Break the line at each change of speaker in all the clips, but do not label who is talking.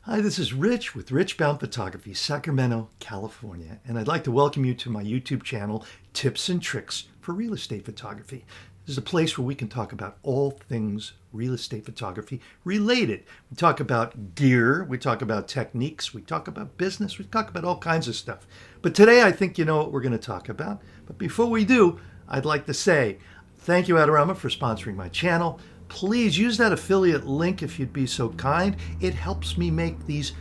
Hi, this is Rich with Rich Baum Photography, Sacramento, California, and I'd like to welcome you to my YouTube channel, Tips and Tricks for Real Estate Photography. This is a place where we can talk about all things real estate photography related. We talk about gear, we talk about techniques, we talk about business, we talk about all kinds of stuff. But today I think you know what we're going to talk about. But before we do, I'd like to say thank you, Adorama, for sponsoring my channel. Please use that affiliate link if you'd be so kind. It helps me make these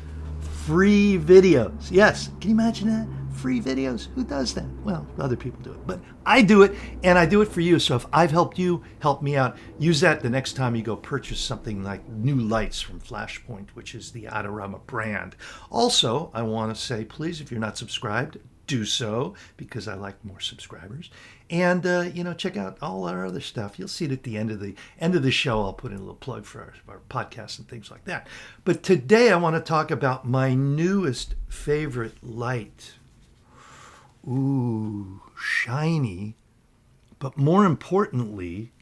free videos. Yes, can you imagine that? Free videos? Who does that? Well, other people do it, but I do it, and I do it for you. So if I've helped you, help me out. Use that the next time you go purchase something like new lights from Flashpoint, which is the Adorama brand. Also, I want to say, please, if you're not subscribed, do so, because I like more subscribers. And check out all our other stuff. You'll see it at the end of the show. I'll put in a little plug for our podcast and things like that. But today I want to talk about my newest favorite light. Ooh, shiny, but more importantly,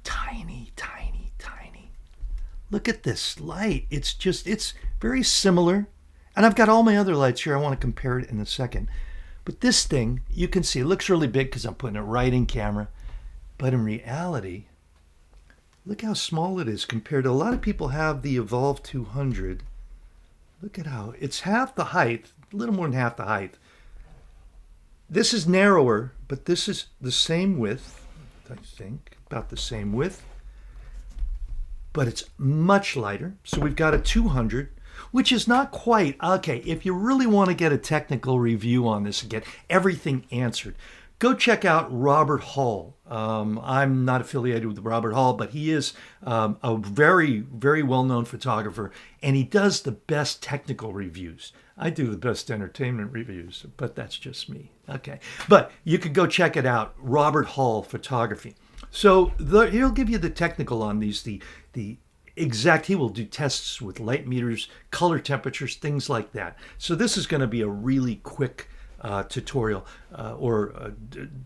tiny, tiny, tiny. Look at this light. It's very similar. And I've got all my other lights here. I want to compare it in a second. But this thing, you can see, it looks really big because I'm putting it right in camera. But in reality, look how small it is compared to a lot of people have the Evolve 200. Look at how it's half the height, a little more than half the height. This is narrower, but this is the same width, I think, about the same width. But it's much lighter. So we've got a 200. Which is not quite, okay, if you really want to get a technical review on this and get everything answered, go check out Robert Hall. I'm not affiliated with Robert Hall, but he is a very, very well-known photographer, and he does the best technical reviews. I do the best entertainment reviews, but that's just me. Okay, but you could go check it out, Robert Hall Photography. So he'll give you the technical on these, the exact, he will do tests with light meters, color temperatures, things like that. So this is going to be a really quick tutorial or a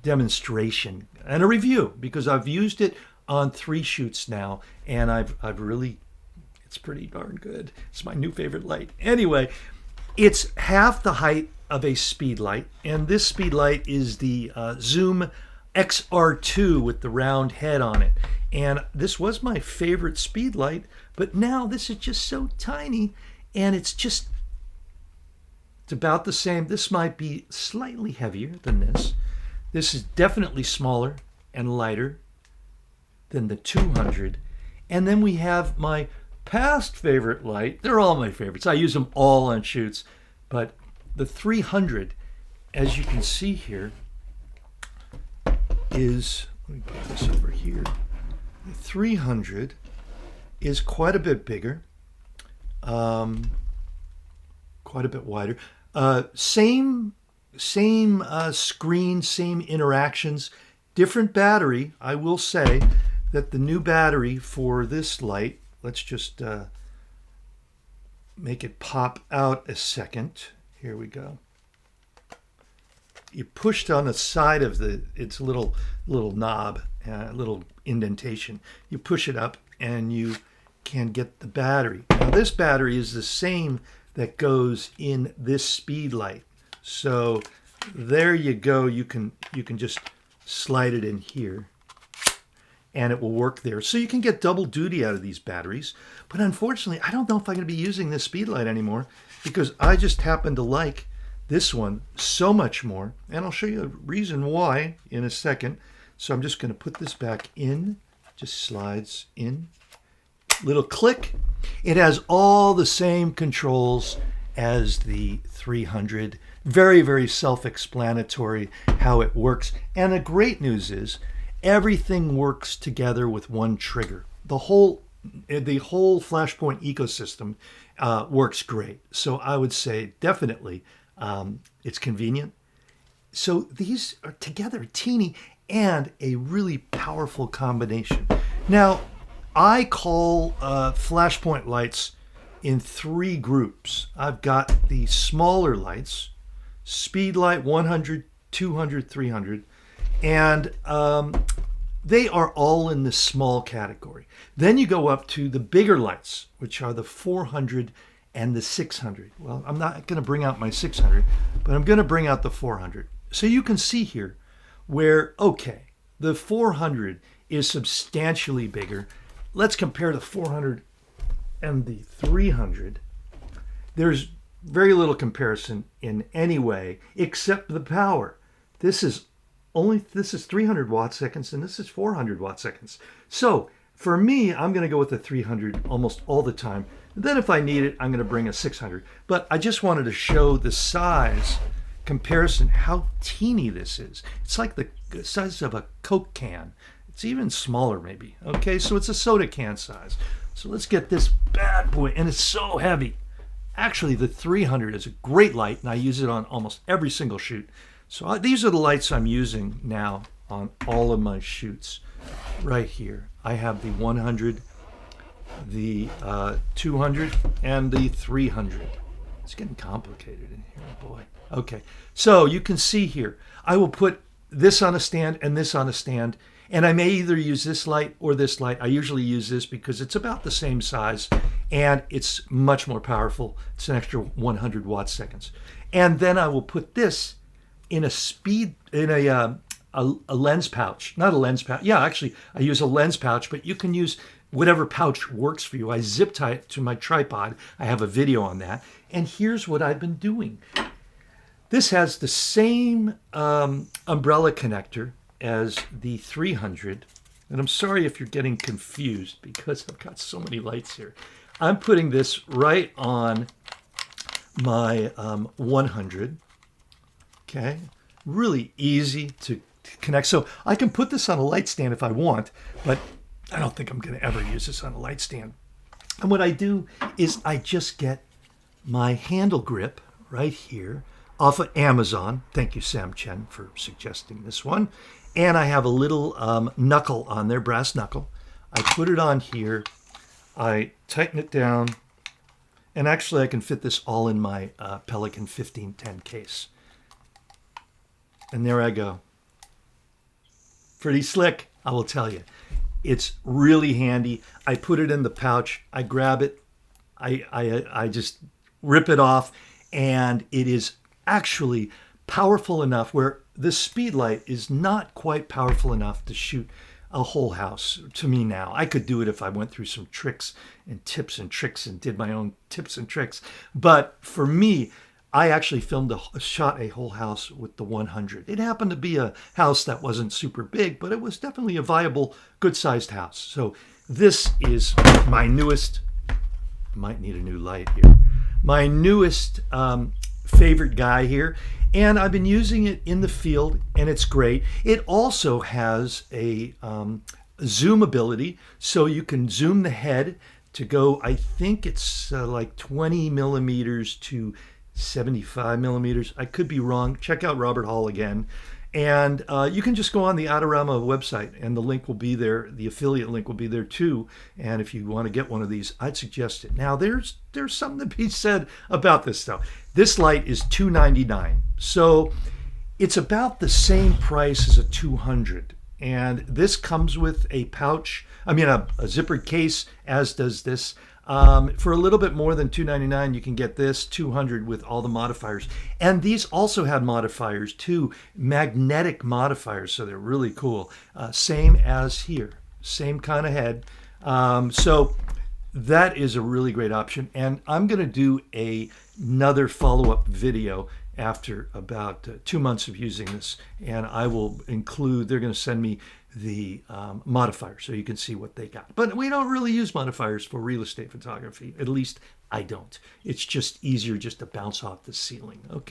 demonstration and a review, because I've used it on 3 shoots now, and I've really, it's pretty darn good. It's my new favorite light. Anyway, it's half the height of a speed light, and this speed light is the Zoom XR2 with the round head on it. And this was my favorite speed light, but now this is just so tiny, and it's about the same. This might be slightly heavier than this. This is definitely smaller and lighter than the 200. And then we have my past favorite light. They're all my favorites. I use them all on shoots, but the 300, as you can see here, is, let me put this over here. The 300 is quite a bit bigger, quite a bit wider. Same screen, same interactions, different battery. I will say that the new battery for this light, let's just make it pop out a second. Here we go. You pushed on the side of its little knob, little indentation. You push it up and you can get the battery. Now this battery is the same that goes in this speed light. So there you go. You can just slide it in here and it will work there. So you can get double duty out of these batteries. But unfortunately, I don't know if I'm going to be using this speed light anymore, because I just happen to like this one so much more, and I'll show you a reason why in a second. So I'm just going to put this back in, just slides in, little click. It has all the same controls as the 300. Very, very self-explanatory how it works. And the great news is everything works together with one trigger. The whole Flashpoint ecosystem works great. So I would say definitely it's convenient. So these are together, teeny, and a really powerful combination. Now, I call Flashpoint lights in 3 groups. I've got the smaller lights, speed light 100, 200, 300, and they are all in the small category. Then you go up to the bigger lights, which are the 400 and the 600. Well, I'm not going to bring out my 600, but I'm going to bring out the 400. So you can see here where, okay, the 400 is substantially bigger. Let's compare the 400 and the 300. There's very little comparison in any way except the power. This is 300 watt seconds and this is 400 watt seconds. So for me, I'm going to go with the 300 almost all the time. Then if I need it, I'm going to bring a 600. But I just wanted to show the size comparison, how teeny this is. It's like the size of a Coke can. It's even smaller maybe. Okay, so it's a soda can size. So let's get this bad boy, and it's so heavy. Actually, the 300 is a great light, and I use it on almost every single shoot. So these are the lights I'm using now on all of my shoots. Right here, I have the 100, the 200, and the 300. It's getting complicated in here, boy. Okay, so you can see here, I will put this on a stand and this on a stand, and I may either use this light or this light. I usually use this because it's about the same size and it's much more powerful. It's an extra 100 watt seconds. And then I will put this in a lens pouch. Not a lens pouch. Yeah, actually, I use a lens pouch, but you can use whatever pouch works for you. I zip tie it to my tripod. I have a video on that. And here's what I've been doing. This has the same umbrella connector as the 300. And I'm sorry if you're getting confused because I've got so many lights here. I'm putting this right on my 100. Okay, really easy to connect. So I can put this on a light stand if I want, but I don't think I'm going to ever use this on a light stand. And what I do is I just get my handle grip right here off of Amazon. Thank you, Sam Chen, for suggesting this one. And I have a little knuckle on there, brass knuckle. I put it on here. I tighten it down. And actually, I can fit this all in my Pelican 1510 case. And there I go. Pretty slick, I will tell you. It's really handy. I put it in the pouch. I grab it. I just rip it off. And it is actually powerful enough where the speed light is not quite powerful enough to shoot a whole house to me now. I could do it if I went through some tricks and tips and tricks and did my own tips and tricks. But for me, I actually shot a whole house with the 100. It happened to be a house that wasn't super big, but it was definitely a viable, good-sized house. So this is my newest, might need a new light here, my newest favorite guy here. And I've been using it in the field, and it's great. It also has a zoom ability, so you can zoom the head to go, I think it's like 20 millimeters to 75 millimeters. I could be wrong. Check out Robert Hall again. And you can just go on the Adorama website, and the link will be there. The affiliate link will be there too. And if you want to get one of these, I'd suggest it. Now, there's something to be said about this, though. This light is $299, so it's about the same price as a 200. And this comes with a pouch. I mean, a zippered case, as does this. For a little bit more than $299, you can get this 200 with all the modifiers. And these also have modifiers too, magnetic modifiers, so they're really cool. Same as here, same kind of head. So that is a really great option. And I'm going to do another follow-up video after about 2 months of using this. And I will include, they're going to send me the modifier so you can see what they got. But we don't really use modifiers for real estate photography. At least I don't. It's just easier just to bounce off the ceiling. Okay.